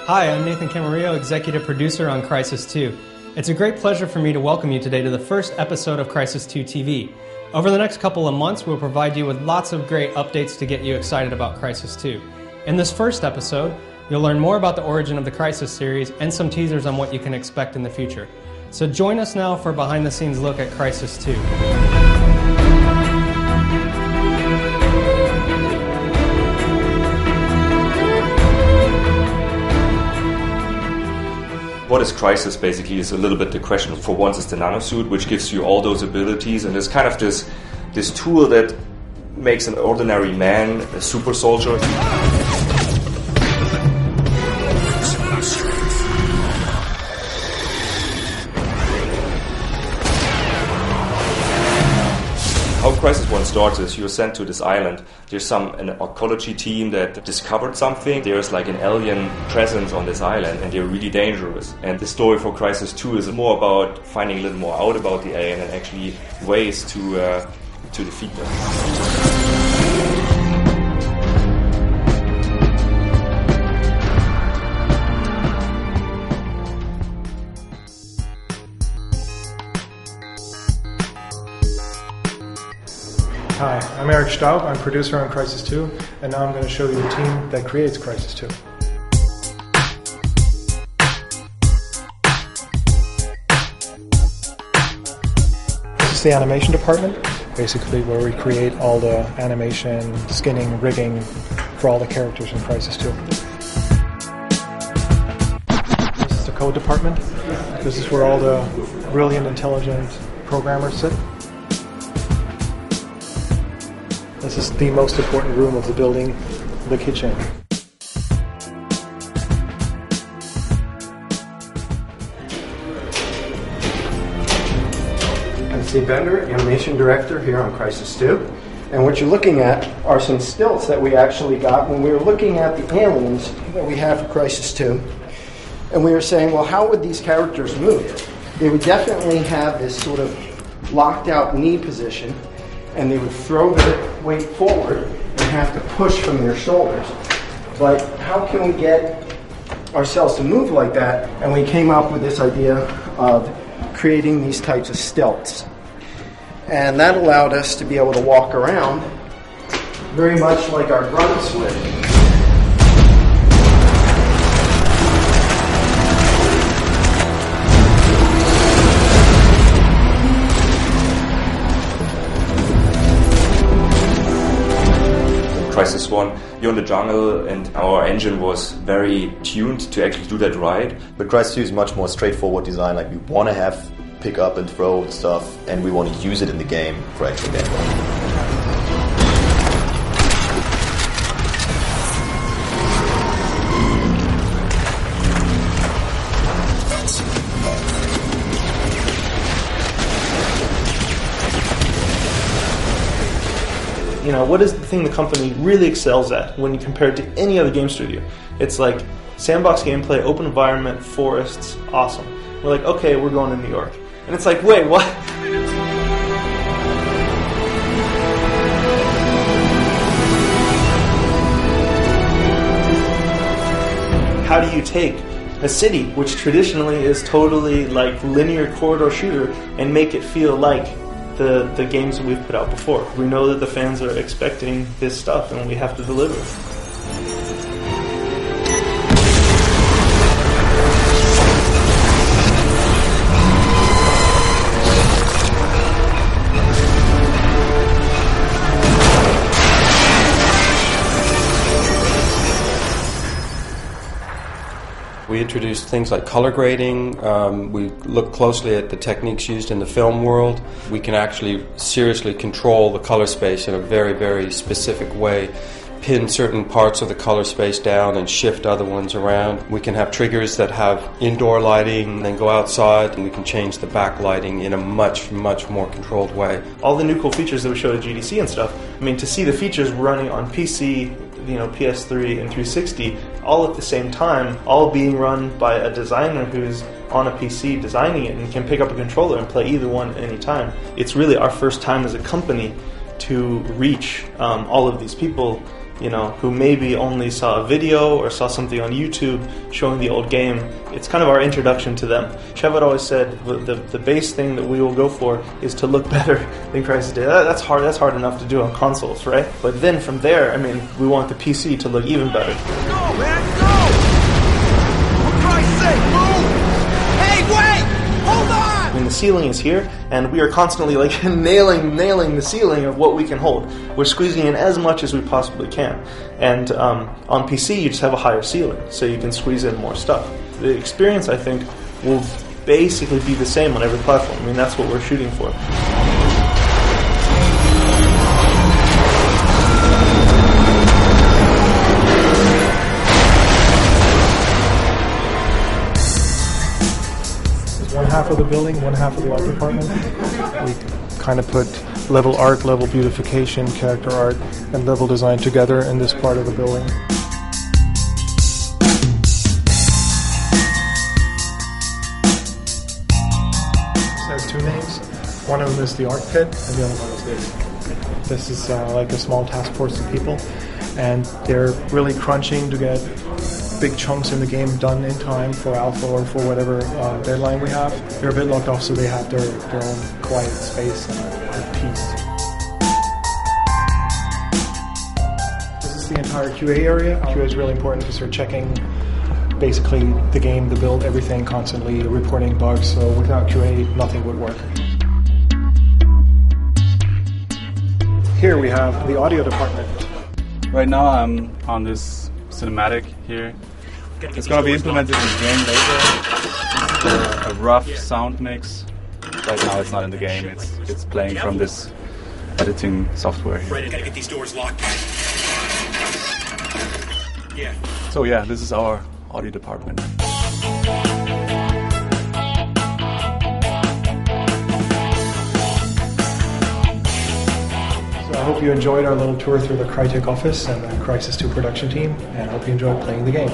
Hi, I'm Nathan Camarillo, Executive Producer on Crysis 2. It's a great pleasure for me to welcome you today to the first episode of Crysis 2 TV. Over the next couple of months, we'll provide you with lots of great updates to get you excited about Crysis 2. In this first episode, you'll learn more about the origin of the Crysis series and some teasers on what you can expect in the future. So join us now for a behind-the-scenes look at Crysis 2. What is Crysis basically is a little bit the question. For once it's the nanosuit, which gives you all those abilities, and it's kind of this tool that makes an ordinary man a super soldier. How Crysis 1 starts is you're sent to this island. There's an archaeology team that discovered something. There's like an alien presence on this island and they're really dangerous. And the story for Crysis 2 is more about finding a little more out about the alien and actually ways to defeat them. Hi, I'm Eric Staub, I'm producer on Crysis 2, and now I'm going to show you the team that creates Crysis 2. This is the animation department, basically where we create all the animation, skinning, rigging for all the characters in Crysis 2. This is the code department. This is where all the brilliant, intelligent programmers sit. This is the most important room of the building, the kitchen. I'm Steve Bender, Animation Director here on Crysis 2. And what you're looking at are some stills that we actually got when we were looking at the aliens that we have for Crysis 2. And we were saying, well, how would these characters move? They would definitely have this sort of locked out knee position, and they would throw their weight forward and have to push from their shoulders. But how can we get ourselves to move like that? And we came up with this idea of creating these types of stilts. And that allowed us to be able to walk around very much like our grunts would. Crysis 1, you're in the jungle and our engine was very tuned to actually do that right. But Crysis 2 is much more straightforward design, like we want to have pick up and throw stuff and we want to use it in the game for actual gameplay. You know, what is the thing the company really excels at when you compare it to any other game studio? It's like sandbox gameplay, open environment, forests, awesome. We're like, okay, we're going to New York. And it's like, wait, what? How do you take a city, which traditionally is totally like linear corridor shooter, and make it feel like the games that we've put out before? We know that the fans are expecting this stuff and we have to deliver. We introduced things like color grading. We looked closely at the techniques used in the film world. We can actually seriously control the color space in a very, very specific way. Pin certain parts of the color space down and shift other ones around. We can have triggers that have indoor lighting, then go outside, and we can change the backlighting in a much, much more controlled way. All the new cool features that we showed at GDC and stuff, I mean, to see the features running on PC, PS3 and 360 all at the same time, all being run by a designer who's on a PC designing it and can pick up a controller and play either one at any time. It's really our first time as a company to reach all of these people who maybe only saw a video or saw something on YouTube showing the old game. It's kind of our introduction to them. Trevor always said the base thing that we will go for is to look better than Crysis did. That's hard. That's hard enough to do on consoles, right? But then from there, we want the PC to look even better. Go, man, go! For Christ's sake, move! Hey, wait! Hold on! The ceiling is here, and we are constantly nailing the ceiling of what we can hold. We're squeezing in as much as we possibly can. And on PC, you just have a higher ceiling, so you can squeeze in more stuff. The experience, I think, will basically be the same on every platform. That's what we're shooting for. One half of the building, one half of the art department. We kind of put level art, level beautification, character art, and level design together in this part of the building. This has two names. One of them is the art pit, and the other one is this. This is like a small task force of people, and they're really crunching to get big chunks in the game done in time for alpha or for whatever deadline we have. They're a bit locked off, so they have their own quiet space and peace. This is the entire QA area. QA is really important because they're checking basically the game, the build, everything constantly, reporting bugs. So without QA, nothing would work. Here we have the audio department. Right now I'm on this cinematic here. It's going to be implemented in the game later. A rough sound mix. Right now it's not in the game. It's playing from this editing software here. Right, gotta get these doors locked. Yeah. So yeah, this is our audio department. I hope you enjoyed our little tour through the Crytek office and the Crysis 2 production team, and I hope you enjoyed playing the game.